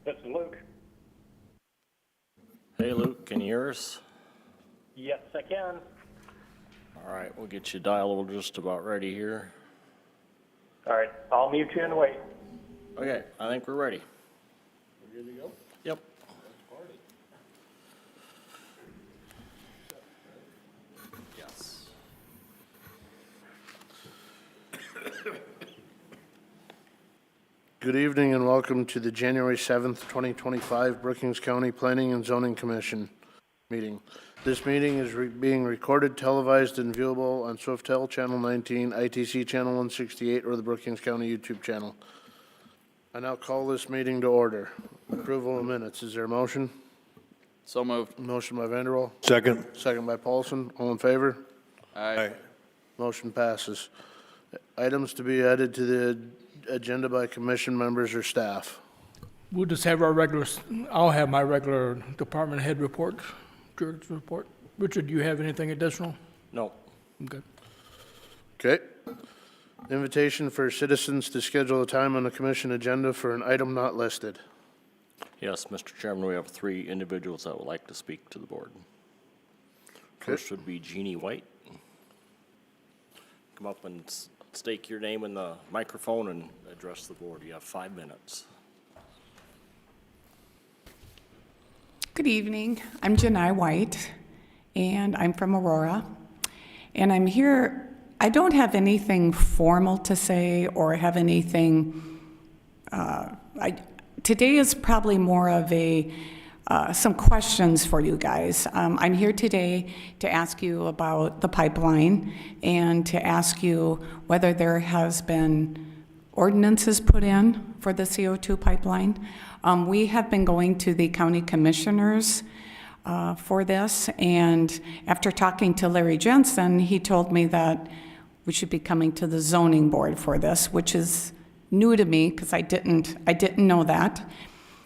This is Luke. Hey Luke, can you hear us? Yes, I can. All right, we'll get you dialed just about ready here. All right, I'll mute you and wait. Okay, I think we're ready. We're good to go? Yep. Yes. Good evening and welcome to the January 7th, 2025 Brookings County Planning and Zoning Commission meeting. This meeting is being recorded, televised, and viewable on Swiftel Channel 19, ITC Channel 168, or the Brookings County YouTube channel. I now call this meeting to order. Approval of minutes. Is there a motion? So moved. Motion by Vanderwall. Second. Second by Paulson. All in favor? Aye. Motion passes. Items to be added to the agenda by commission members or staff. We'll just have our regular, I'll have my regular department head report, director's report. Richard, do you have anything additional? No. Okay. Okay. Invitation for citizens to schedule a time on the commission agenda for an item not listed. Yes, Mr. Chairman, we have 3 individuals that would like to speak to the board. First would be Jeannie White. Come up and stake your name in the microphone and address the board. You have 5 minutes. Good evening. I'm Janai White, and I'm from Aurora. And I'm here, I don't have anything formal to say or have anything, today is probably more of a, some questions for you guys. I'm here today to ask you about the pipeline and to ask you whether there has been ordinances put in for the CO2 pipeline. We have been going to the county commissioners for this, and after talking to Larry Jensen, he told me that we should be coming to the zoning board for this, which is new to me because I didn't know that.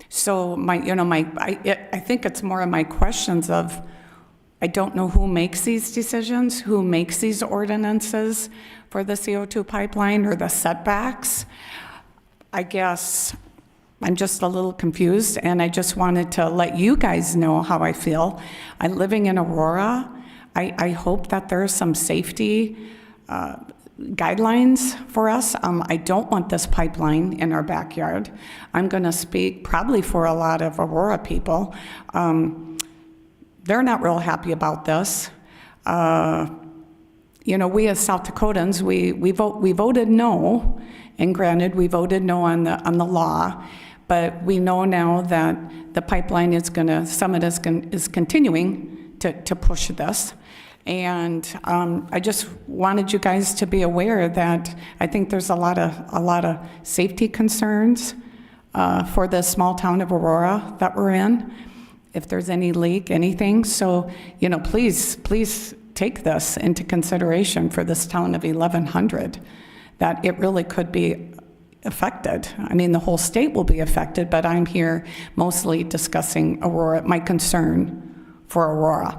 So I think it's more of my questions of, I don't know who makes these decisions, who makes these ordinances for the CO2 pipeline or the setbacks. I guess I'm just a little confused, and I just wanted to let you guys know how I feel. I'm living in Aurora. I hope that there's some safety guidelines for us. I don't want this pipeline in our backyard. I'm going to speak probably for a lot of Aurora people. They're not real happy about this. We as South Dakotans, we voted no, and granted, we voted no on the law, but we know now that the pipeline is Summit is continuing to push this. And I just wanted you guys to be aware that I think there's a lot of safety concerns for the small town of Aurora that we're in, if there's any leak, anything. So, please take this into consideration for this town of 1,100, that it really could be affected. I mean, the whole state will be affected, but I'm here mostly discussing Aurora, my concern for Aurora.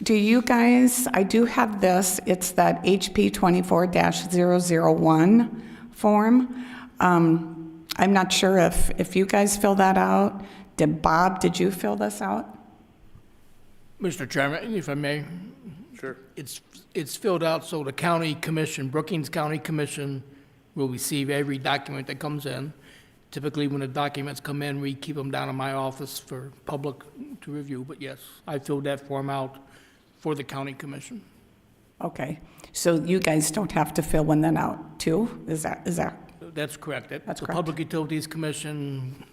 Do you guys, I do have this, it's that HP 24-001 form. I'm not sure if you guys fill that out. Bob, did you fill this out? Mr. Chairman, if I may. Sure. It's filled out so the county commission, Brookings County Commission, will receive every document that comes in. Typically, when the documents come in, we keep them down in my office for public to review. But yes, I filled that form out for the county commission. Okay, so you guys don't have to fill one then out too? Is that? That's correct. That's the correct. Public Utilities Commission,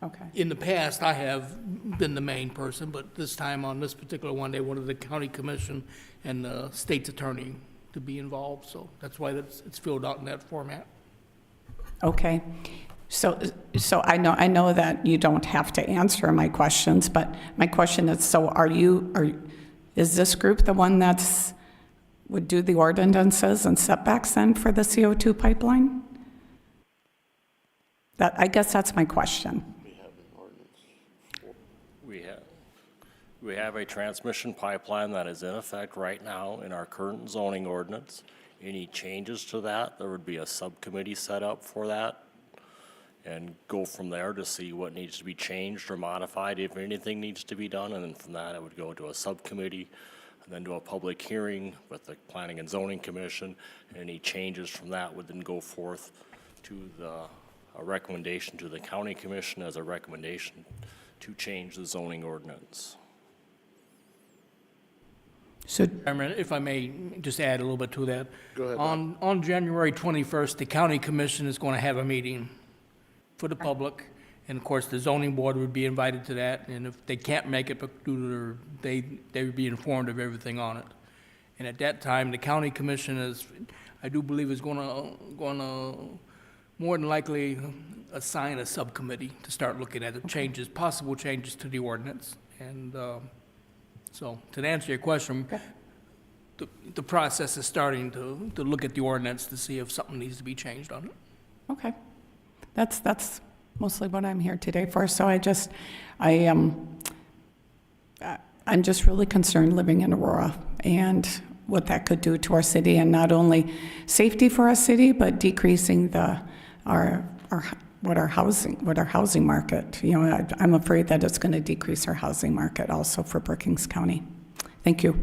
Okay. in the past, I have been the main person, but this time on this particular one, they wanted the county commission and the state's attorney to be involved. So that's why it's filled out in that format. Okay, so I know that you don't have to answer my questions, but my question is, so is this group the one would do the ordinances and setbacks then for the CO2 pipeline? I guess that's my question. We have a transmission pipeline that is in effect right now in our current zoning ordinance. Any changes to that, there would be a subcommittee set up for that and go from there to see what needs to be changed or modified, if anything needs to be done. And then from that, it would go to a subcommittee, and then to a public hearing with the Planning and Zoning Commission. Any changes from that would then go forth to a recommendation to the county commission as a recommendation to change the zoning ordinance. So, Chairman, if I may just add a little bit to that. Go ahead, Bob. On January 21st, the county commission is going to have a meeting for the public, and of course, the zoning board would be invited to that, and if they can't make it, but due to they would be informed of everything on it. And at that time, the county commission is, I do believe, is going to more than likely assign a subcommittee to start looking at the changes, possible changes to the ordinance. And so, to answer your question, the process is starting to look at the ordinance to see if something needs to be changed on it. okay. That's mostly what I'm here today for. So I'm just really concerned living in Aurora and what that could do to our city, and not only safety for our city, but decreasing our housing market. You know, I'm afraid that it's going to decrease our housing market also for Brookings County. Thank you.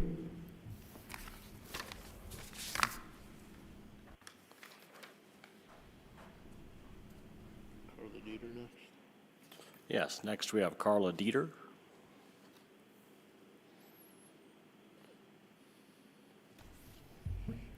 Yes, next we have Carla Dieter.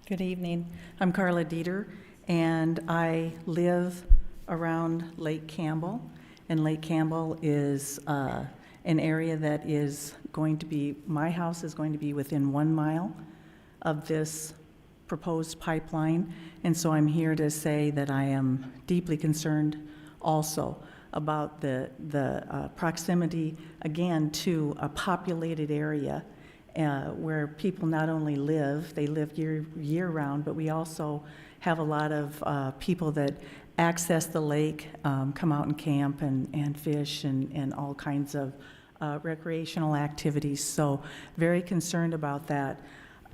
Good evening. I'm Carla Dieter, and I live around Lake Campbell. And Lake Campbell is an area that is going to be, my house is going to be within 1 mile of this proposed pipeline. And so I'm here to say that I am deeply concerned also about the proximity, again, to a populated area where people not only live, they live year-round, but we also have a lot of people that access the lake, come out and camp and fish and all kinds of recreational activities. So very concerned about that.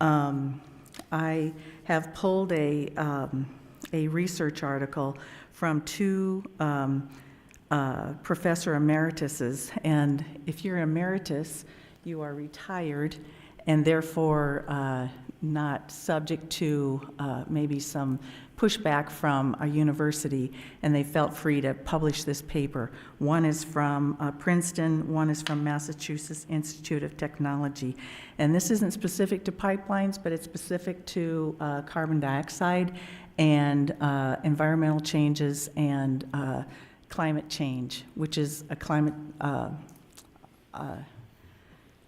I have pulled a research article from two professor emerituses, and if you're emeritus, you are retired and therefore not subject to maybe some pushback from a university, and they felt free to publish this paper. One is from Princeton, one is from Massachusetts Institute of Technology. And this isn't specific to pipelines, but it's specific to carbon dioxide and environmental changes and climate change, which is a climate,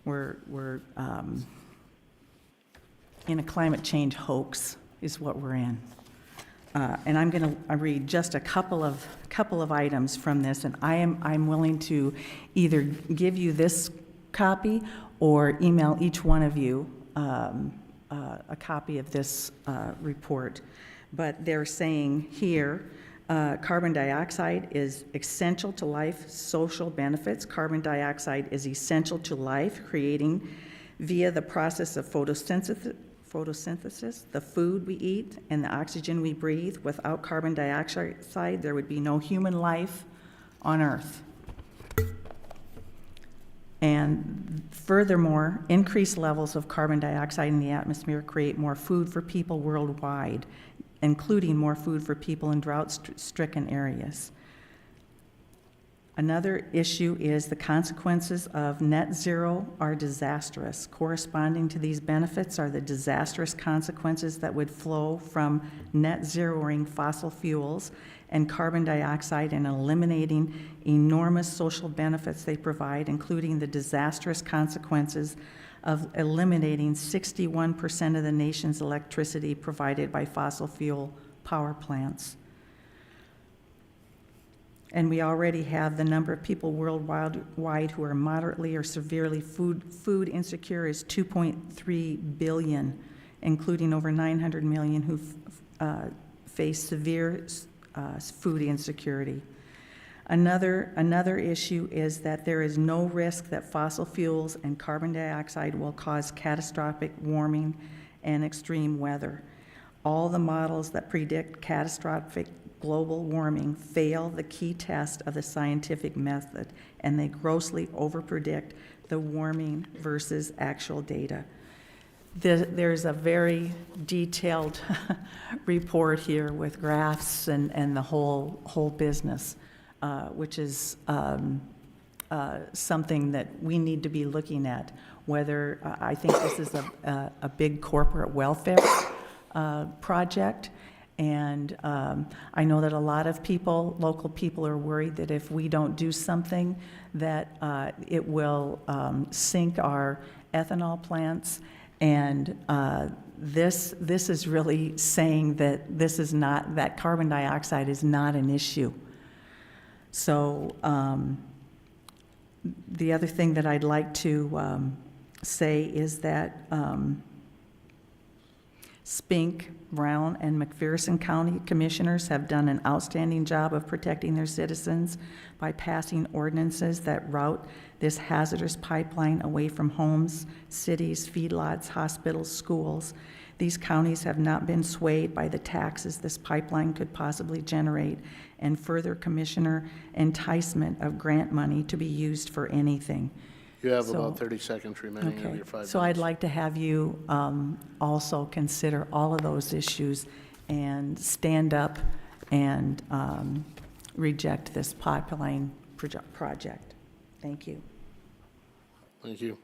we're in a climate change hoax is what we're in. And I'm going to read just a couple of items from this, and I'm willing to either give you this copy or email each one of you a copy of this report. But they're saying here, carbon dioxide is essential to life, social benefits. Carbon dioxide is essential to life, creating via the process of photosynthesis, the food we eat, and the oxygen we breathe. Without carbon dioxide, there would be no human life on Earth. And furthermore, increased levels of carbon dioxide in the atmosphere create more food for people worldwide, including more food for people in drought-stricken areas. Another issue is the consequences of net zero are disastrous. Corresponding to these benefits are the disastrous consequences that would flow from net zeroing fossil fuels and carbon dioxide and eliminating enormous social benefits they provide, including the disastrous consequences of eliminating 61% of the nation's electricity provided by fossil fuel power plants. And we already have the number of people worldwide who are moderately or severely food insecure is 2.3 billion, including over 900 million who face severe food insecurity. Another issue is that there is no risk that fossil fuels and carbon dioxide will cause catastrophic warming and extreme weather. All the models that predict catastrophic global warming fail the key test of the scientific method, and they grossly overpredict the warming versus actual data. There's a very detailed report here with graphs and the whole business, which is something that we need to be looking at, whether, I think this is a big corporate welfare project. And I know that a lot of people, local people, are worried that if we don't do something, that it will sink our ethanol plants. And this is really saying that this is not, that carbon dioxide is not an issue. So the other thing that I'd like to say is that Spink, Brown, and McPherson County Commissioners have done an outstanding job of protecting their citizens by passing ordinances that route this hazardous pipeline away from homes, cities, feedlots, hospitals, schools. These counties have not been swayed by the taxes this pipeline could possibly generate, and further Commissioner enticement of grant money to be used for anything. You have So- about 30 seconds remaining of Okay, your 5 minutes. so I'd like to have you also consider all of those issues and stand up and reject this pipeline project. Thank you. Thank you.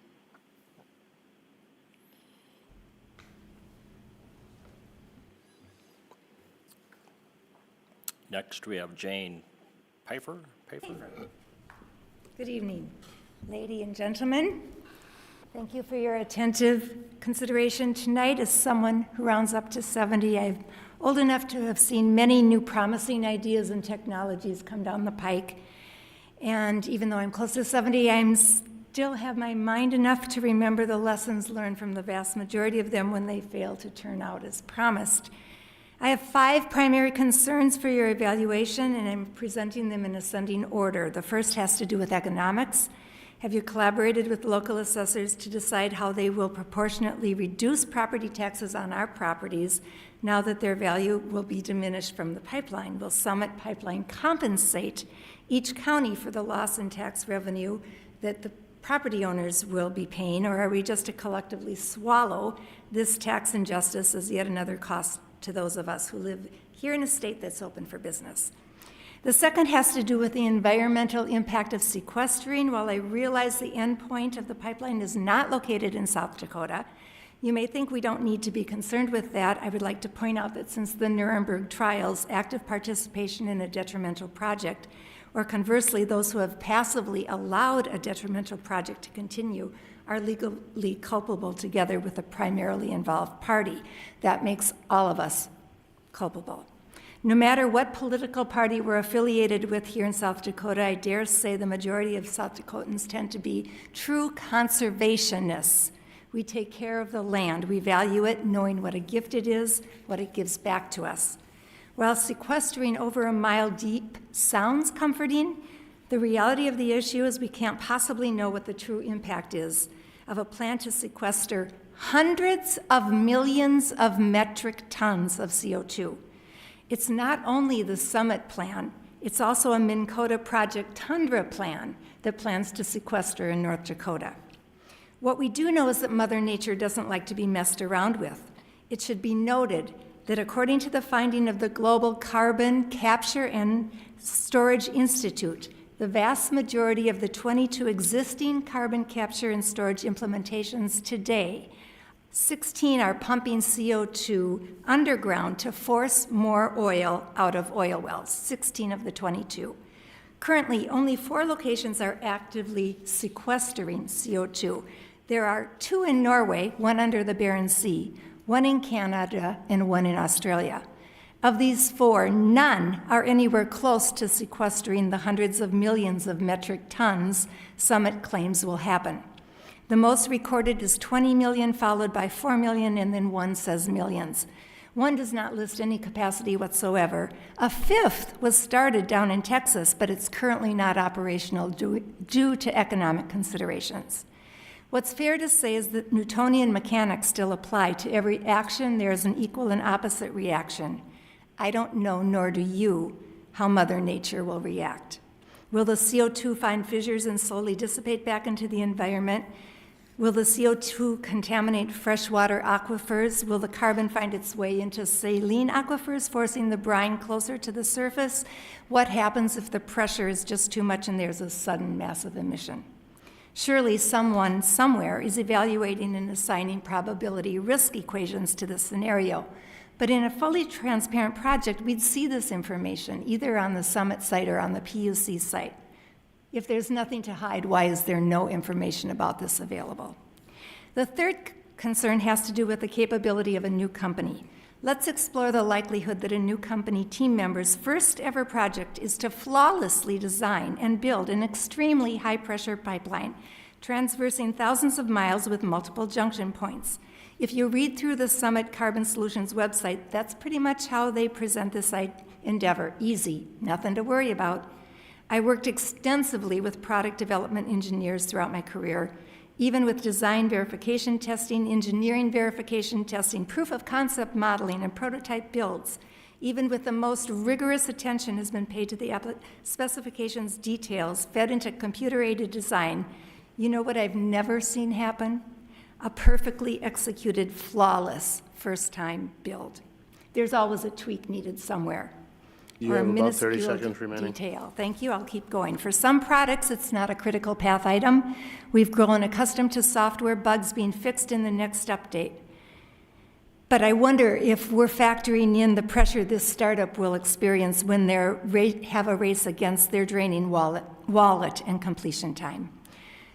Next, we have Jane Pfeiffer. Good evening, lady and gentlemen. Thank you for your attentive consideration tonight. As someone who rounds up to 70, I'm old enough to have seen many new promising ideas and technologies come down the pike. And even though I'm close to 70, I still have my mind enough to remember the lessons learned from the vast majority of them when they fail to turn out as promised. I have 5 primary concerns for your evaluation, and I'm presenting them in ascending order. The first has to do with economics. Have you collaborated with local assessors to decide how they will proportionately reduce property taxes on our properties now that their value will be diminished from the pipeline? Will Summit Pipeline compensate each county for the loss in tax revenue that the property owners will be paying, or are we just to collectively swallow this tax injustice as yet another cost to those of us who live here in a state that's open for business? The second has to do with the environmental impact of sequestering. While I realize the end point of the pipeline is not located in South Dakota, you may think we don't need to be concerned with that. I would like to point out that since the Nuremberg trials, active participation in a detrimental project, or conversely, those who have passively allowed a detrimental project to continue, are legally culpable together with a primarily involved party. That makes all of us culpable. No matter what political party we're affiliated with here in South Dakota, I dare say the majority of South Dakotans tend to be true conservationists. We take care of the land. We value it, knowing what a gift it is, what it gives back to us. While sequestering over a mile deep sounds comforting, the reality of the issue is we can't possibly know what the true impact is of a plan to sequester hundreds of millions of metric tons of CO2. It's not only the Summit plan, it's also a Minn Kota Project Tundra plan that plans to sequester in North Dakota. What we do know is that Mother Nature doesn't like to be messed around with. It should be noted that according to the finding of the Global Carbon Capture and Storage Institute, the vast majority of the 22 existing carbon capture and storage implementations today, 16 are pumping CO2 underground to force more oil out of oil wells, 16 of the 22. Currently, only 4 locations are actively sequestering CO2. There are 2 in Norway, 1 under the Barents Sea, 1 in Canada, and 1 in Australia. Of these 4, none are anywhere close to sequestering the hundreds of millions of metric tons Summit claims will happen. The most recorded is 20 million, followed by 4 million, and then 1 says millions. 1 does not list any capacity whatsoever. A 5th was started down in Texas, but it's currently not operational due to economic considerations. What's fair to say is that Newtonian mechanics still apply. To every action, there is an equal and opposite reaction. I don't know, nor do you, how Mother Nature will react. Will the CO2 find fissures and slowly dissipate back into the environment? Will the CO2 contaminate freshwater aquifers? Will the carbon find its way into saline aquifers, forcing the brine closer to the surface? What happens if the pressure is just too much and there's a sudden massive emission? Surely someone somewhere is evaluating and assigning probability risk equations to this scenario. But in a fully transparent project, we'd see this information either on the summit site or on the PUC site. If there's nothing to hide, why is there no information about this available? The third concern has to do with the capability of a new company. Let's explore the likelihood that a new company team member's first ever project is to flawlessly design and build an extremely high-pressure pipeline, traversing thousands of miles with multiple junction points. If you read through the Summit Carbon Solutions website, that's pretty much how they present this endeavor. Easy, nothing to worry about. I worked extensively with product development engineers throughout my career, even with design verification testing, engineering verification testing, proof of concept modeling, and prototype builds. Even with the most rigorous attention has been paid to the specifications details fed into computer-aided design. You know what I've never seen happen? A perfectly executed, flawless first-time build. There's always a tweak needed somewhere. You or a have about 30 minuscule seconds remaining. Detail. Thank you, I'll keep going. For some products, it's not a critical path item. We've grown accustomed to software bugs being fixed in the next update. But I wonder if we're factoring in the pressure this startup will experience when they have a race against their draining wallet and completion time.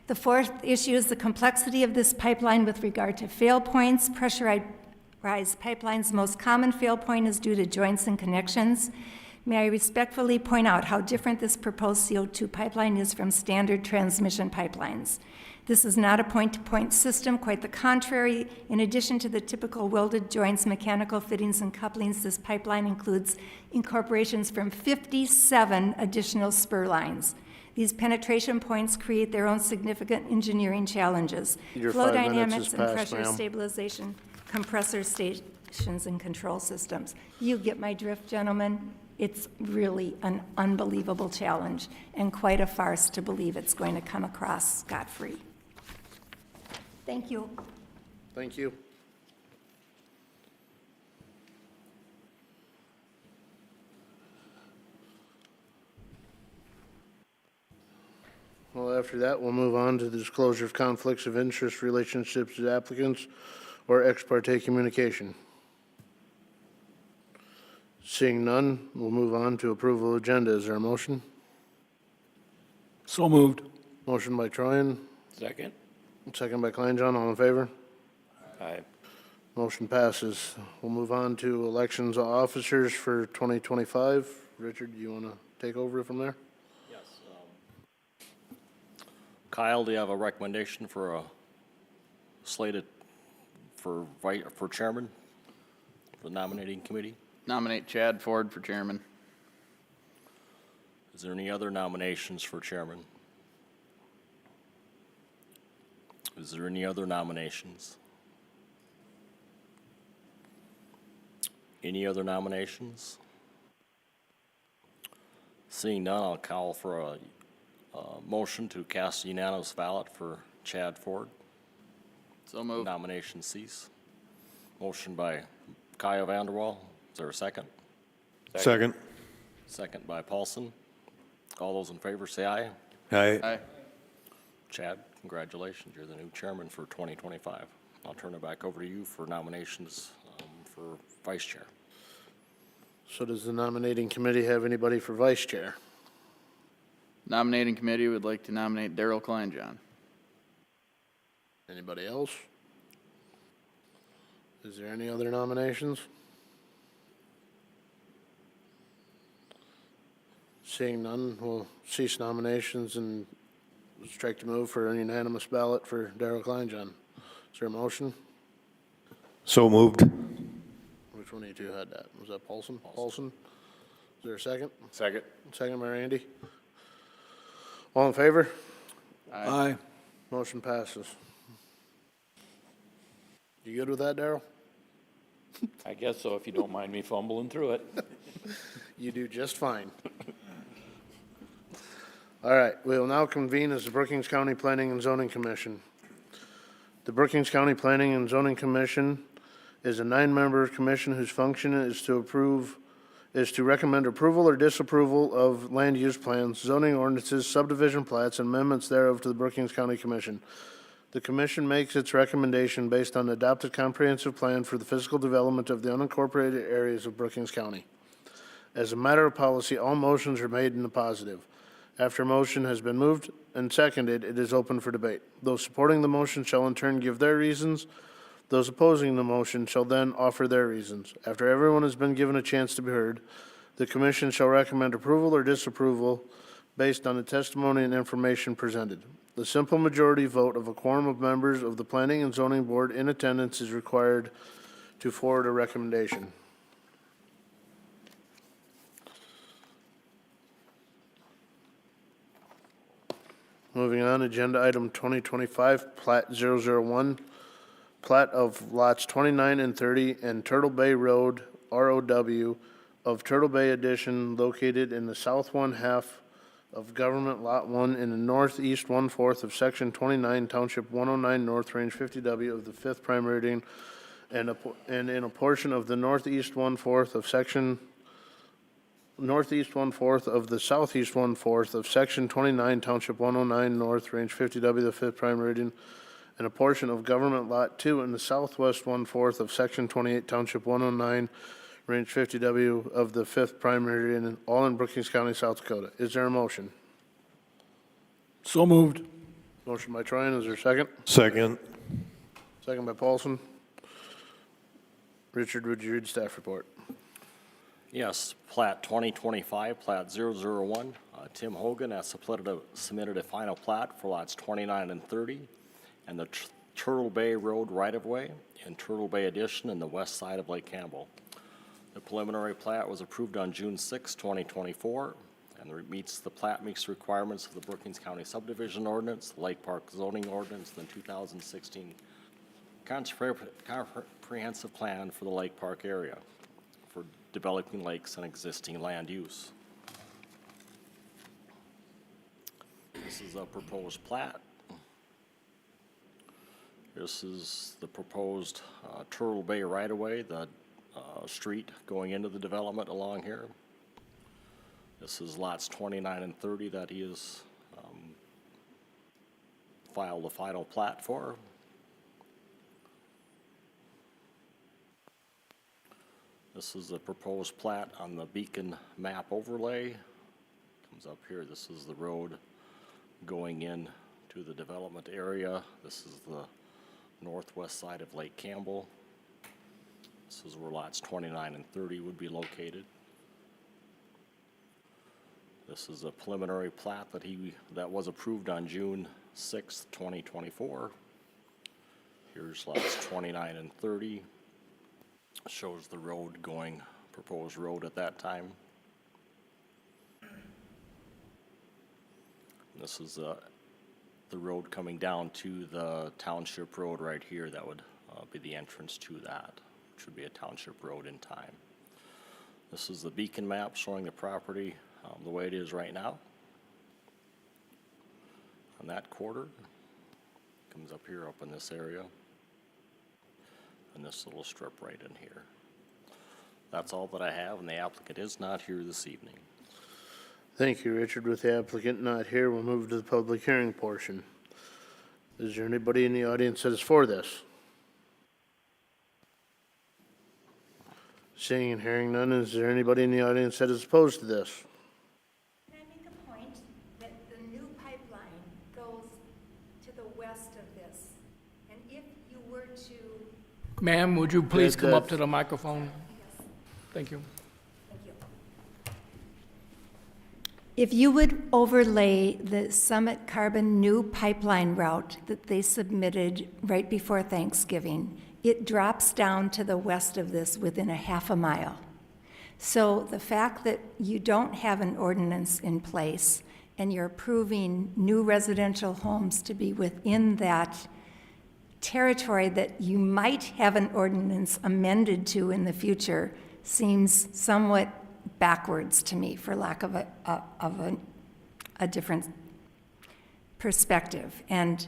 The fourth issue is the complexity of this pipeline with regard to fail points. Pressurized pipelines' most common fail point is due to joints and connections. May I respectfully point out how different this proposed CO2 pipeline is from standard transmission pipelines. This is not a point-to-point system, quite the contrary. In addition to the typical welded joints, mechanical fittings, and couplings, this pipeline includes incorporations from 57 additional spur lines. These penetration points create their own significant engineering challenges. Your Flow 5 minutes dynamics is and passed, pressure ma'am. stabilization, compressor stations, and control systems. You get my drift, gentlemen? It's really an unbelievable challenge and quite a farce to believe it's going to come across scot-free. Thank you. Thank you. Well, after that, we'll move on to the disclosure of conflicts of interest relationships with applicants or ex parte communication. Seeing none, we'll move on to approval of agenda. Is there a motion? So moved. Motion by Troyan, Second. second by Kleinjohn. All in favor? Aye. Motion passes. We'll move on to elections of officers for 2025. Richard, do you want to take over from there? Yes. Kyle, do you have a recommendation for a slated for chairman, for the nominating committee? Nominate Chad Ford for chairman. Is there any other nominations for chairman? Is there any other nominations? Any other nominations? Seeing none, I'll call for a motion to cast a unanimous ballot for Chad Ford. So moved. Nomination cease. Motion by Kyle Vanderwall. Is there a second? Second. Second by Paulson. All those in favor say aye. Aye. Aye. Chad, congratulations. You're the new chairman for 2025. I'll turn it back over to you for nominations for vice chair. So does the nominating committee have anybody for vice chair? Nominating committee would like to nominate Daryl Kleinjohn. Anybody else? Is there any other nominations? Seeing none, we'll cease nominations and strike the move for a unanimous ballot for Daryl Kleinjohn. Is there a motion? So moved. Which one of you two had that? Was that Paulson? Paulson? Is there a second? Second. Second by Randy. All in favor? Aye. Motion passes. You good with that, Daryl? I guess so, if you don't mind me fumbling through it. You do just fine. All right, we will now convene as the Brookings County Planning and Zoning Commission. The Brookings County Planning and Zoning Commission is a 9-member commission whose function is to recommend approval or disapproval of land use plans, zoning ordinances, subdivision plats, and amendments thereof to the Brookings County Commission. The commission makes its recommendation based on the adopted comprehensive plan for the physical development of the unincorporated areas of Brookings County. As a matter of policy, all motions are made in the positive. After a motion has been moved and seconded, it is open for debate. Those supporting the motion shall in turn give their reasons. Those opposing the motion shall then offer their reasons. After everyone has been given a chance to be heard, the commission shall recommend approval or disapproval based on the testimony and information presented. The simple majority vote of a quorum of members of the Planning and Zoning Board in attendance is required to forward a recommendation. Moving on, agenda item 2025, Plat 001, plat of lots 29 and 30 and Turtle Bay Road, ROW, of Turtle Bay Addition located in the south one half of Government Lot 1 in the northeast 1/4 of Section 29, Township 109 North, Range 50W of the 5th Prime Meridian, and in a portion of the northeast 1/4 of Section northeast 1/4 of the southeast 1/4 of Section 29, Township 109 North, Range 50W, the 5th Prime Meridian, and a portion of Government Lot 2 in the southwest 1/4 of Section 28, Township 109, Range 50W of the 5th Prime Meridian, all in Brookings County, South Dakota. Is there a motion? So moved. Motion by Troyan, is there a second? Second. Second by Paulson. Richard, would you read staff report? Yes, plat 2025, plat 001. Tim Hogan has submitted a final plat for lots 29 and 30 and the Turtle Bay Road right-of-way and Turtle Bay Addition in the west side of Lake Campbell. The preliminary plat was approved on June 6, 2024, and the plat meets the requirements of the Brookings County Subdivision Ordinance, Lake Park Zoning Ordinance, and the 2016 Comprehensive Plan for the Lake Park area for developing lakes and existing land use. This is a proposed plat. This is the proposed Turtle Bay right-of-way, the street going into the development along here. This is lots 29 and 30 that he has filed the final plat for. This is the proposed plat on the Beacon map overlay. Comes up here. This is the road going in to the development area. This is the northwest side of Lake Campbell. This is where lots 29 and 30 would be located. This is a preliminary plat that was approved on June 6th, 2024. Here's lots 29 and 30. Shows the road proposed road at that time. This is the road coming down to the township road right here. That would be the entrance to that, which would be a township road in time. This is the Beacon map showing the property the way it is right now. On that quarter, comes up here, up in this area, and this little strip right in here. That's all that I have, and the applicant is not here this evening. Thank you, Richard. With the applicant not here, we'll move to the public hearing portion. Is there anybody in the audience that is for this? Seeing and hearing none, is there anybody in the audience that is opposed to this? Can I make a point that the new pipeline goes to the west of this? And if you were to, Ma'am, would you please come up to the microphone? yes, Thank you. thank you. If you would overlay the Summit Carbon new pipeline route that they submitted right before Thanksgiving, it drops down to the west of this within a half a mile. So the fact that you don't have an ordinance in place and you're approving new residential homes to be within that territory that you might have an ordinance amended to in the future seems somewhat backwards to me, for lack of a different perspective. And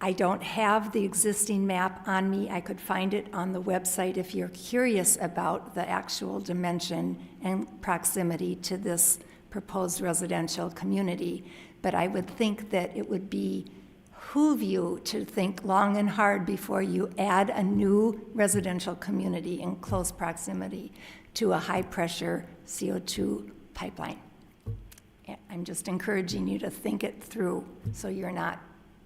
I don't have the existing map on me. I could find it on the website if you're curious about the actual dimension and proximity to this proposed residential community. But I would think that it would behoove you to think long and hard before you add a new residential community in close proximity to a high-pressure CO2 pipeline. I'm just encouraging you to think it through so you're not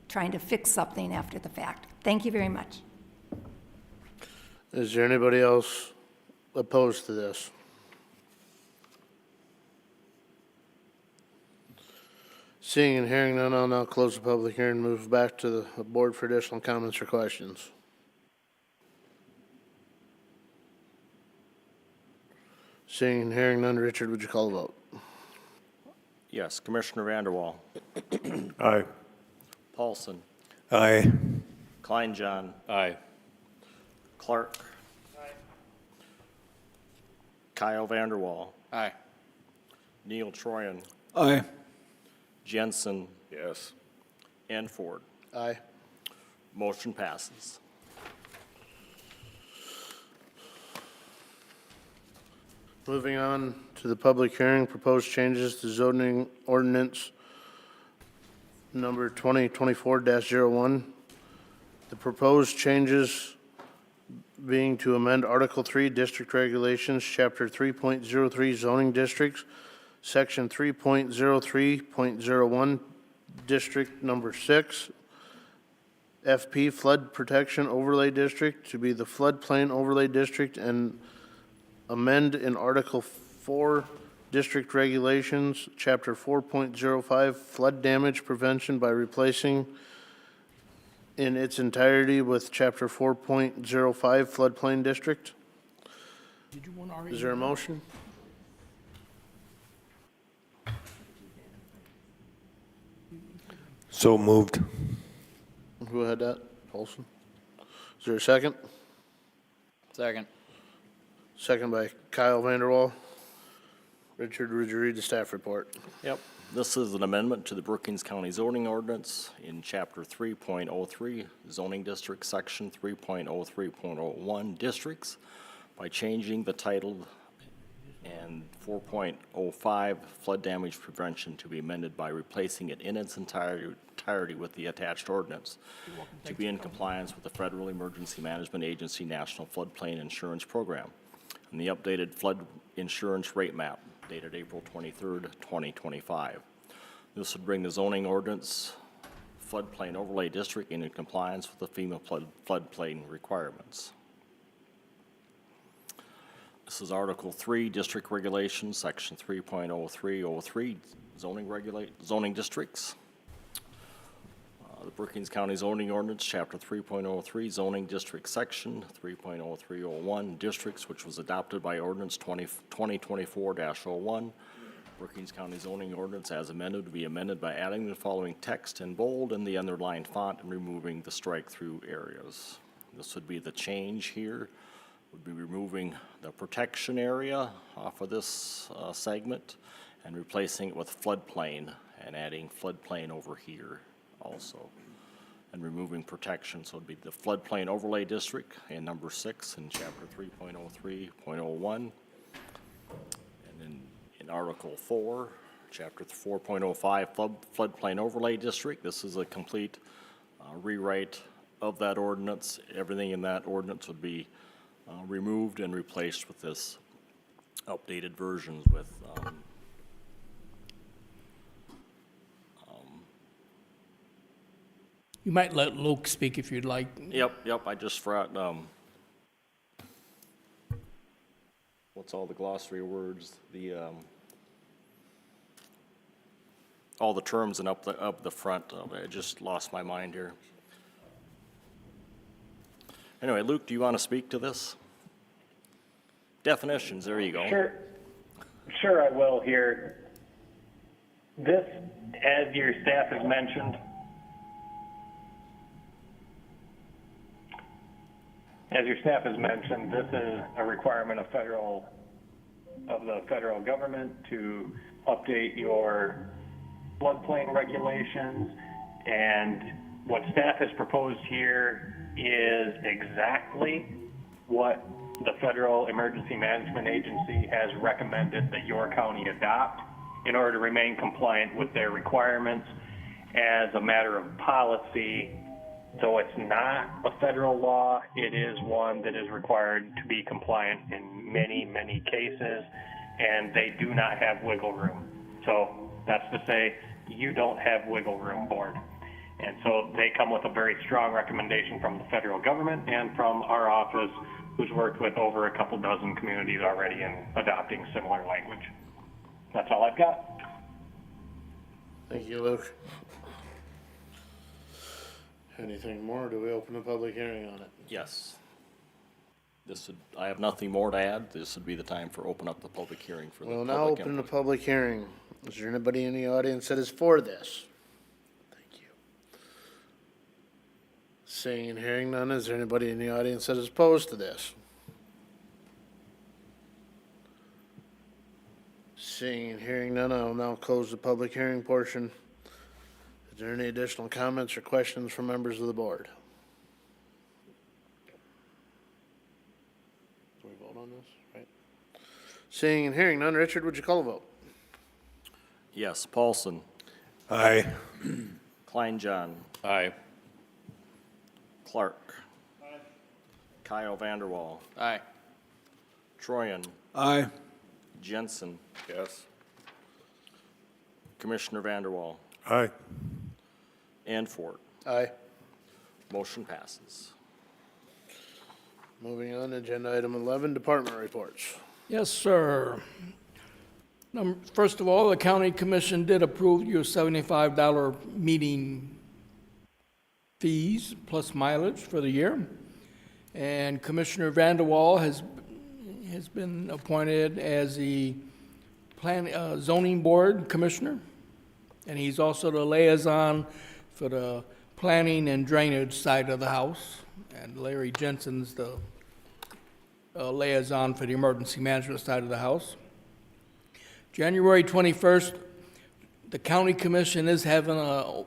trying to fix something after the fact. Thank you very much. Is there anybody else opposed to this? Seeing and hearing none, I'll now close the public hearing and move back to the board for additional comments or questions. Seeing and hearing none, Richard, would you call the vote? Yes, Commissioner Vanderwall, Aye. Paulson, Aye. Kleinjohn, Aye. Clark. Kyle Vanderwall, Aye. Neil Troyan, Aye. Jensen, Yes. and Ford. Aye. Motion passes. Moving on to the public hearing, proposed changes to zoning ordinance number 2024-01. The proposed changes being to amend Article 3, District Regulations, Chapter 3.03 Zoning Districts, Section 3.03.01, District Number 6, FP Flood Protection Overlay District to be the Floodplain Overlay District, and amend in Article 4, District Regulations, Chapter 4.05, Flood Damage Prevention by replacing in its entirety with Chapter 4.05, Floodplain District. Did you want to already? Is there a motion? So moved. Who had that? Paulson? Is there a second? Second. Second by Kyle Vanderwall. Richard, would you read the staff report? Yep, this is an amendment to the Brookings County zoning ordinance in Chapter 3.03 zoning district, Section 3.03.01 districts by changing the title and 4.05 flood damage prevention to be amended by replacing it in its entirety with the attached ordinance to be in compliance with the Federal Emergency Management Agency National Floodplain Insurance Program and the updated flood insurance rate map dated April 23rd, 2025. This would bring the zoning ordinance floodplain overlay district into compliance with the FEMA floodplain requirements. This is Article 3, District Regulations, Section 3.0303, zoning districts. The Brookings County zoning ordinance, Chapter 3.03, zoning district, Section 3.0301, districts, which was adopted by ordinance 2024-01. Brookings County zoning ordinance as amended to be amended by adding the following text in bold in the underlined font and removing the strike-through areas. This would be the change here. Would be removing the protection area off of this segment and replacing it with floodplain and adding floodplain over here also, and removing protection. So it'd be the floodplain overlay district in number 6 in Chapter 3.03.01. And then in Article 4, Chapter 4.05 floodplain overlay district, this is a complete rewrite of that ordinance. Everything in that ordinance would be removed and replaced with this updated versions with You might let Luke speak if you'd like. Yep, I just forgot, what's all the glossary words, all the terms and up the front, I just lost my mind here. Anyway, Luke, do you want to speak to this? Definitions, there you go. Sure, I will here. This, as your staff has mentioned, As your staff has mentioned, this is a requirement of the federal government to update your floodplain regulations. And what staff has proposed here is exactly what the Federal Emergency Management Agency has recommended that your county adopt in order to remain compliant with their requirements as a matter of policy. So it's not a federal law. It is one that is required to be compliant in many, many cases, and they do not have wiggle room. So that's to say, you don't have wiggle room, board. And so they come with a very strong recommendation from the federal government and from our office, who's worked with over a couple dozen communities already in adopting similar language. That's all I've got. Thank you, Luke. Anything more? Do we open a public hearing on it? Yes. I have nothing more to add. This would be the time for open up the public hearing for the We'll public now open the input. public hearing. Is there anybody in the audience that is for this? Thank you. Seeing and hearing none, is there anybody in the audience that is opposed to this? Seeing and hearing none, I will now close the public hearing portion. Is there any additional comments or questions from members of the board? Do we vote on this, right? Seeing and hearing none, Richard, would you call a vote? Yes, Paulson, Aye. Kleinjohn. Aye. Clark. Kyle Vanderwall, Aye. Troyan, Aye. Jensen. Yes. Commissioner Vanderwall, Aye. Anfort. Aye. Motion passes. Moving on, agenda item 11, department reports. Yes, sir. First of all, the county commission did approve your $75 meeting fees plus mileage for the year. And Commissioner Vanderwall has been appointed as the zoning board commissioner. And he's also the liaison for the planning and drainage side of the house. And Larry Jensen's the liaison for the emergency management side of the house. January 21st, the county commission is having a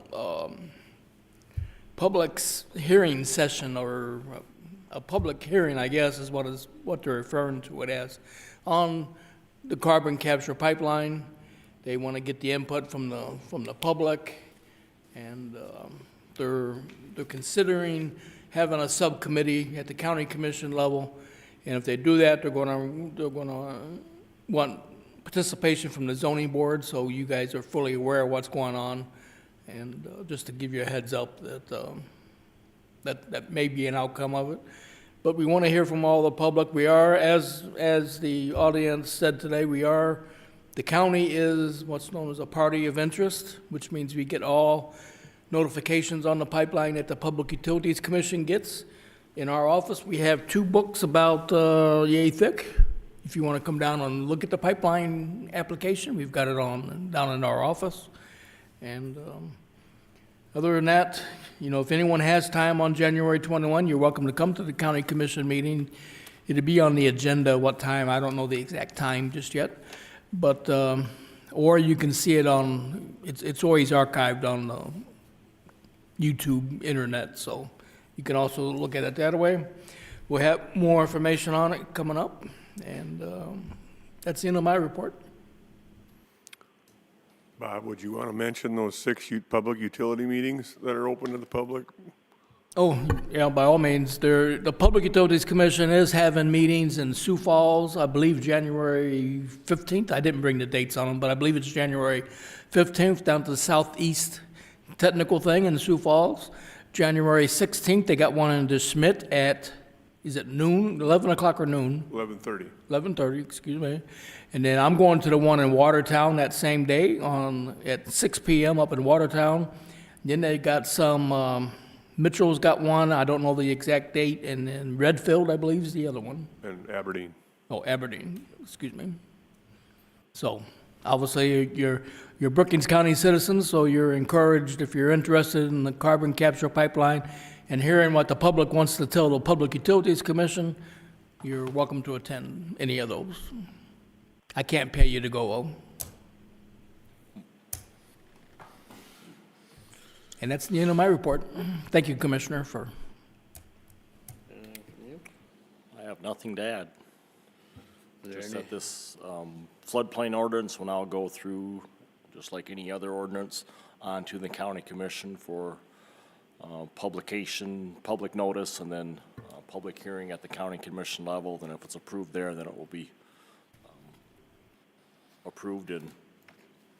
public hearing session, or a public hearing, I guess, is what they're referring to it as, on the carbon capture pipeline. They want to get the input from the public, and they're considering having a subcommittee at the county commission level. And if they do that, they're going to want participation from the zoning board, so you guys are fully aware of what's going on. And just to give you a heads up that may be an outcome of it. But we want to hear from all the public. We are, as the audience said today, the county is what's known as a party of interest, which means we get all notifications on the pipeline that the Public Utilities Commission gets. In our office, we have 2 books about yay thick. If you want to come down and look at the pipeline application, we've got it down in our office. And other than that, if anyone has time on January 21, you're welcome to come to the county commission meeting. It'll be on the agenda what time, I don't know the exact time just yet. But, or you can see it it's always archived on the YouTube internet, so you can also look at it that way. We'll have more information on it coming up, and that's the end of my report. Bob, would you want to mention those 6 public utility meetings that are open to the public? Oh, yeah, by all means. The Public Utilities Commission is having meetings in Sioux Falls, I believe January 15th. I didn't bring the dates on them, but I believe it's January 15th down to the southeast technical thing in Sioux Falls. January 16th, they got one in DeSmit at, is it noon, 11 o'clock or noon? 11:30. 11:30, excuse me. And then I'm going to the one in Watertown that same day at 6 p.m. up in Watertown. Then they got some, Mitchell's got one, I don't know the exact date, and then Redfield, I believe, is the other one. And Aberdeen. Oh, Aberdeen, excuse me. So, obviously, you're Brookings County citizens, so you're encouraged, if you're interested in the carbon capture pipeline, and hearing what the public wants to tell the Public Utilities Commission, you're welcome to attend any of those. I can't pay you to go, though. And that's the end of my report. Thank you, Commissioner, for... I have nothing to add. there Just any- that this floodplain ordinance will now go through, just like any other ordinance, onto the county commission for publication, public notice, and then public hearing at the county commission level. Then if it's approved there, then it will be approved in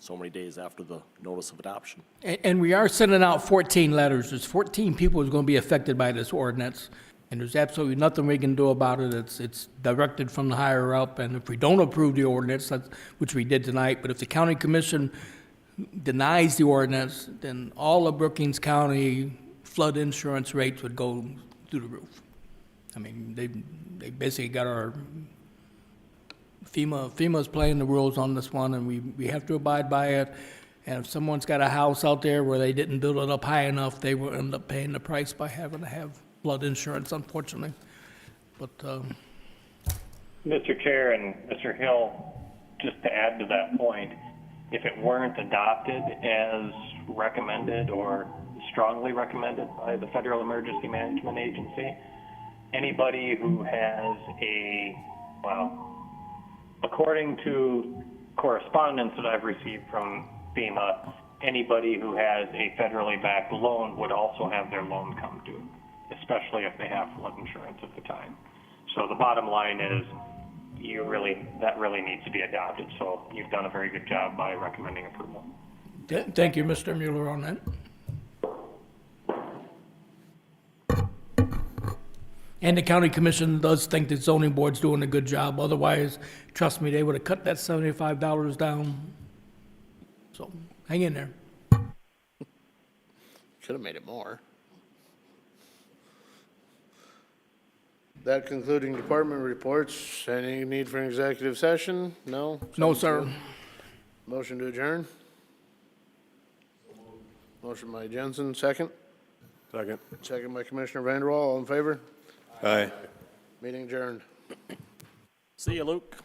so many days after the notice of adoption. And we are sending out 14 letters. There's 14 people who's going to be affected by this ordinance, and there's absolutely nothing we can do about it. It's directed from the higher up, and if we don't approve the ordinance, which we did tonight, but if the county commission denies the ordinance, then all of Brookings County flood insurance rates would go through the roof. I mean, they basically got our FEMA's playing the rules on this one, and we have to abide by it. And if someone's got a house out there where they didn't build it up high enough, they will end up paying the price by having to have flood insurance, unfortunately. But, Mr. Chair and Mr. Hill, just to add to that point, if it weren't adopted as recommended or strongly recommended by the Federal Emergency Management Agency, anybody who has according to correspondence that I've received from FEMA, anybody who has a federally backed loan would also have their loan come due, especially if they have flood insurance at the time. So the bottom line is that really needs to be adopted. So you've done a very good job by recommending approval. thank you, Mr. Mueller, on that. And the county commission does think the zoning board's doing a good job. Otherwise, trust me, they would have cut that $75 down. So, hang in there. Should have made it more. That concluding department reports. Any need for an executive session? No? No, sir. Motion to adjourn? Motion by Jensen, second. Second. Second by Commissioner Vanderwall. All in favor? Aye. Meeting adjourned. See you, Luke.